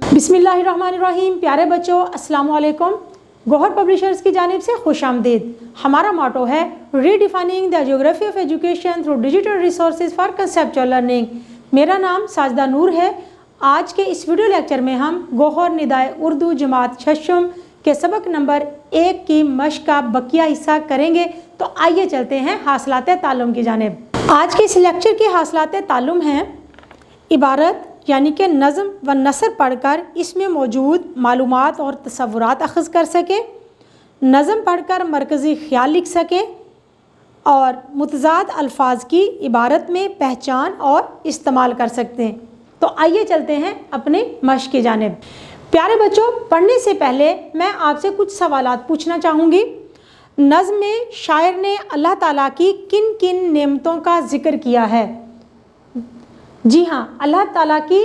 बिस्मिल्लाहिर्रहमानिर्रहीम। प्यारे बच्चों, अस्सलाम वालेकुम। गौहर पब्लिशर्स की जानिब से खुशामदीद। हमारा मोटो है redefining the geography of education through digital resources for conceptual learning. मेरा नाम साजिदा नूर है। आज के इस वीडियो लेक्चर में हम गौहर निदाए उर्दू जमात छशम के सबक नंबर 1 की मश्क का बकिया हिस्सा करेंगे। तो आइए चलते हैं हासिलात ताल्लुम की जानिब। आज के इस लेक्चर के हासिलात ताल्लुम हैं इबारत यानी कि नज़म व नसर पढ़कर इसमें मौजूद मालूमात और तसव्वुरात अख़ज़ कर सकें, नज़म पढ़कर मरकज़ी ख़्याल लिख सकें और मुतज़ाद अल्फाज की इबारत में पहचान और इस्तेमाल कर सकते हैं। तो आइए चलते हैं अपने मश्क की जानिब। प्यारे बच्चों, पढ़ने से पहले मैं आपसे कुछ सवालात पूछना चाहूँगी। नज़्म में शायर ने अल्लाह ताला की किन किन नेमतों का ज़िक्र किया है? जी हाँ, अल्लाह ताला की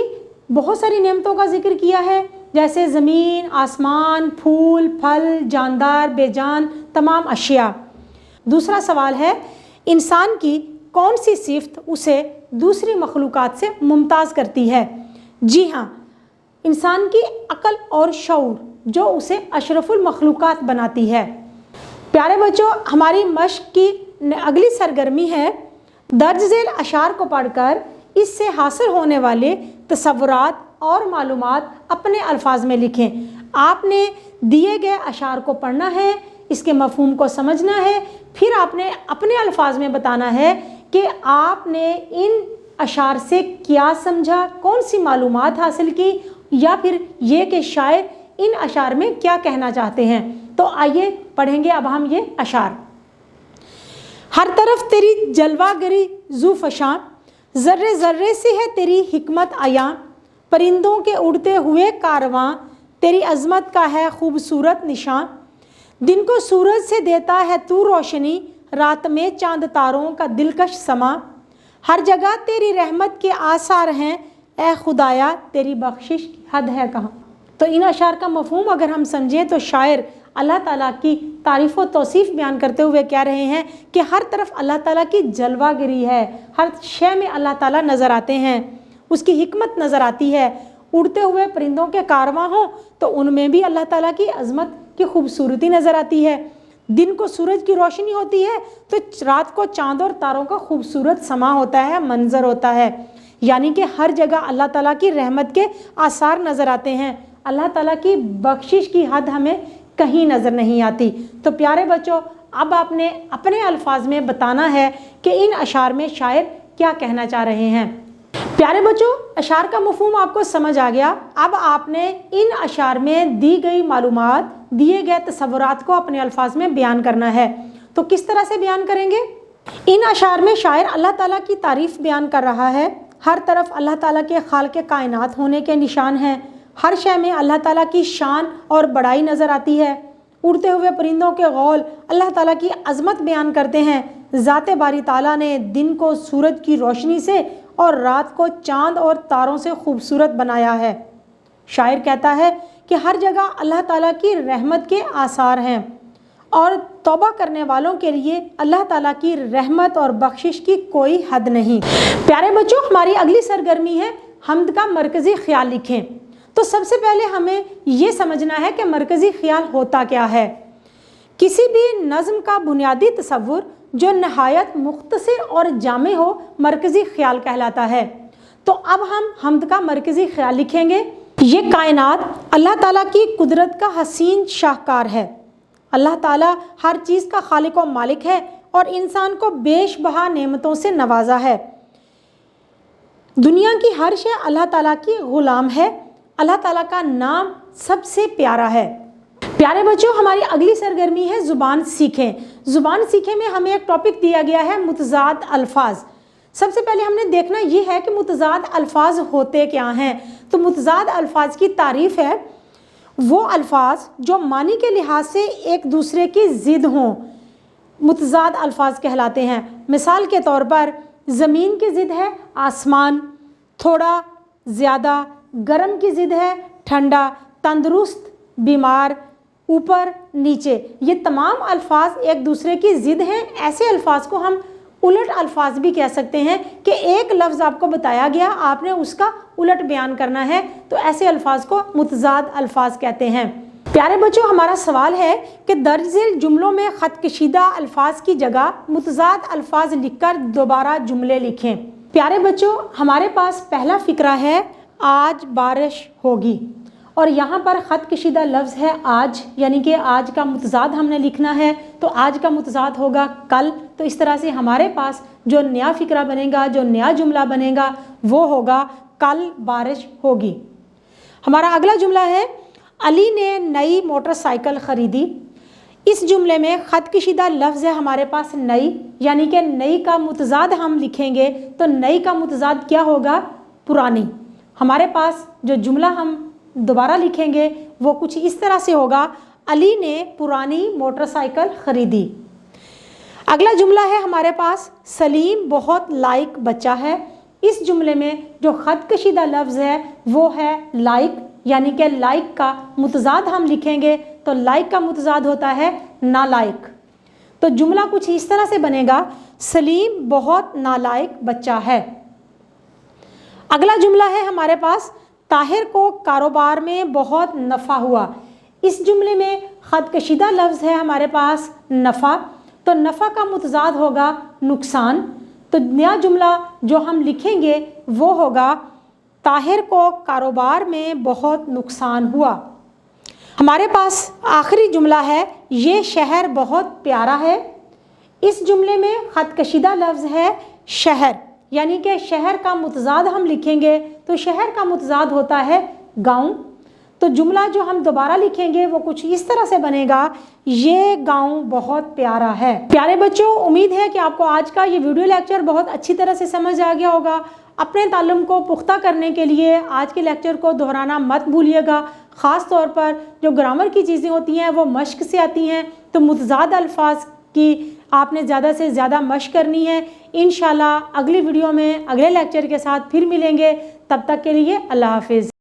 बहुत सारी नेमतों का जिक्र किया है, जैसे ज़मीन, आसमान, फूल, फल, जानदार, बेजान तमाम अशिया। दूसरा सवाल है, इंसान की कौन सी सिफ़त उसे दूसरी मखलूक़ात से मुमताज़ करती है? जी हाँ, इंसान की अक़ल और शऊर जो उसे अशरफुल मखलूक़ात बनाती है। प्यारे बच्चों, हमारी मश्क की अगली सरगर्मी है दर्ज झेल अशार को पढ़कर इससे हासिल होने वाले तसव्वुरात और मालूमात अपने अल्फाज में लिखें। आपने दिए गए अशार को पढ़ना है, इसके मफ़हूम को समझना है, फिर आपने अपने अल्फाज में बताना है कि आपने इन अशार से क्या समझा, कौन सी मालूमात हासिल की, या फिर ये कि शायर इन अशार में क्या कहना चाहते हैं। तो आइए पढ़ेंगे अब हम ये अशार। हर तरफ तेरी जलवागरी ज़ुफ़शां, ज़र्रे ज़र्रे से है तेरी हिकमत आया, परिंदों के उड़ते हुए कारवां, तेरी अज़मत का है खूबसूरत निशान। दिन को सूरज से देता है तू रोशनी, रात में चांद तारों का दिलकश समा। हर जगह तेरी रहमत के आसार हैं, ए खुदाया तेरी बख्शिश की हद है कहाँ। तो इन अशार का मफ़हूम अगर हम समझें तो शायर अल्लाह ताला की तारीफ़ व तौसीफ़ बयान करते हुए कह रहे हैं कि हर तरफ अल्लाह ताला की जलवागिरी है, हर शय में अल्लाह ताला नज़र आते हैं, उसकी हिकमत नज़र आती है। उड़ते हुए परिंदों के कारवां हों तो उनमें भी अल्लाह ताला की अज़मत की खूबसूरती नज़र आती है। दिन को सूरज की रोशनी होती है तो रात को चाँद और तारों का खूबसूरत समा होता है, मंजर होता है। यानी कि हर जगह अल्लाह ताला की रहमत के आसार नज़र आते हैं, अल्लाह ताला की बख्शिश की हद हमें कहीं नज़र नहीं आती। तो प्यारे बच्चों, अब आपने अपने अल्फाज में बताना है कि इन अशार में शायर क्या कहना चाह रहे हैं। प्यारे बच्चों, अशार का मफ़हूम आपको समझ आ गया। अब आपने इन अशार में दी गई मालूमात, दिए गए तसव्वुरात को अपने अल्फाज में बयान करना है। तो किस तरह से बयान करेंगे? इन अशार में शायर अल्लाह ताला की तारीफ़ बयान कर रहा है। हर तरफ अल्लाह ताला के खालिक़े कायनात होने के निशान हैं, हर शय में अल्लाह ताला की शान और बड़ाई नज़र आती है। उड़ते हुए परिंदों के गौल अल्लाह ताला की अज़मत बयान करते हैं। ज़ाते बारी ताला ने दिन को सूरज की रोशनी से और रात को चाँद और तारों से खूबसूरत बनाया है। शायर कहता है कि हर जगह अल्लाह ताला की रहमत के आसार हैं और तौबा करने वालों के लिए अल्लाह ताला की रहमत और बख्शिश की कोई हद नहीं। प्यारे बच्चों, हमारी अगली सरगर्मी है हम्द का मरकज़ी ख़्याल लिखें। तो सबसे पहले हमें ये समझना है कि मरकज़ी ख़्याल होता क्या है। किसी भी नज़्म का बुनियादी तसव्वुर जो नहायत मुख्तसर और जामे हो, मरकज़ी ख़्याल कहलाता है। तो अब हम हम्द का मरकज़ी ख़्याल लिखेंगे। ये कायनात अल्लाह ताला की कुदरत का हसीन शाहकार है। अल्लाह ताला हर चीज़ का खालिक व मालिक है और इंसान को बेशबहा नेमतों से नवाजा है। दुनिया की हर शय अल्लाह ताला की ग़ुलाम है। अल्लाह ताला का नाम सबसे प्यारा है। प्यारे बच्चों, हमारी अगली सरगर्मी है ज़ुबान सीखें। ज़ुबान सीखें में हमें एक टॉपिक दिया गया है मुतज़ाद अल्फाज। सबसे पहले हमने देखना ये है कि मुतज़ाद अल्फाज होते क्या हैं। तो मुतज़ाद अल्फाज की तारीफ़ है वो अल्फाज जो मानी के लिहाज से एक दूसरे की ज़िद हों, मुतज़ाद अल्फाज कहलाते हैं। मिसाल के तौर पर ज़मीन की ज़िद है आसमान, थोड़ा ज़्यादा, गर्म की ज़िद है ठंडा, तंदुरुस्त बीमार, ऊपर नीचे। ये तमाम अल्फाज एक दूसरे की ज़िद हैं। ऐसे अल्फाज को हम الٹ الفاظ بھی کہہ سکتے ہیں کہ ایک لفظ آپ کو بتایا گیا، آپ نے اس کا الٹ بیان کرنا ہے، تو ایسے الفاظ کو متضاد الفاظ کہتے ہیں۔ پیارے بچوں، ہمارا سوال ہے کہ درج ذیل جملوں میں خط کشیدہ الفاظ کی جگہ متضاد الفاظ لکھ کر دوبارہ جملے لکھیں۔ پیارے بچوں، ہمارے پاس پہلا فقرہ ہے آج بارش ہوگی، اور یہاں پر خط کشیدہ لفظ ہے آج، یعنی کہ آج کا متضاد ہم نے لکھنا ہے، تو آج کا متضاد ہوگا کل۔ تو اس طرح سے ہمارے پاس جو نیا فقرہ بنے گا، جو نیا جملہ بنے گا، وہ ہوگا کل بارش ہوگی۔ ہمارا اگلا جملہ ہے علی نے نئی موٹر سائیکل خریدی۔ اس جملے میں خط کشیدہ لفظ ہے ہمارے پاس نئی، یعنی کہ نئی کا متضاد ہم لکھیں گے، تو نئی کا متضاد کیا ہوگا؟ پرانی۔ ہمارے پاس جو جملہ ہم دوبارہ لکھیں گے وہ کچھ اس طرح سے ہوگا علی نے پرانی موٹر سائیکل خریدی۔ اگلا جملہ ہے ہمارے پاس سلیم بہت لائق بچہ ہے۔ اس جملے میں جو خط کشیدہ لفظ ہے وہ ہے لائق، یعنی کہ لائق کا متضاد ہم لکھیں گے تو لائق کا متضاد ہوتا ہے نالائق۔ تو جملہ کچھ اس طرح سے بنے گا سلیم بہت نالائق بچہ ہے۔ اگلا جملہ ہے ہمارے پاس طاہر کو کاروبار میں بہت نفع ہوا۔ اس جملے میں خط کشیدہ لفظ ہے ہمارے پاس نفع، تو نفع کا متضاد ہوگا نقصان۔ تو نیا جملہ جو ہم لکھیں گے وہ ہوگا طاہر کو کاروبار میں بہت نقصان ہوا۔ ہمارے پاس آخری جملہ ہے یہ شہر بہت پیارا ہے۔ اس جملے میں خط کشیدہ لفظ ہے شہر، یعنی کہ شہر کا متضاد ہم لکھیں گے تو شہر کا متضاد ہوتا ہے گاؤں۔ تو جملہ جو ہم دوبارہ لکھیں گے وہ کچھ اس طرح سے بنے گا یہ گاؤں بہت پیارا ہے۔ پیارے بچوں، امید ہے کہ آپ کو آج کا یہ ویڈیو لیکچر بہت اچھی طرح سے سمجھ آ گیا ہوگا۔ اپنے تعلم کو پختہ کرنے کے لیے آج کے لیکچر کو دہرانا مت بھولیے گا۔ خاص طور پر جو گرامر کی چیزیں ہوتی ہیں وہ مشق سے آتی ہیں، تو متضاد الفاظ کی آپ نے زیادہ سے زیادہ مشق کرنی ہے۔ انشاءاللہ اگلی ویڈیو میں اگلے لیکچر کے ساتھ پھر ملیں گے، تب تک کے لیے اللہ حافظ۔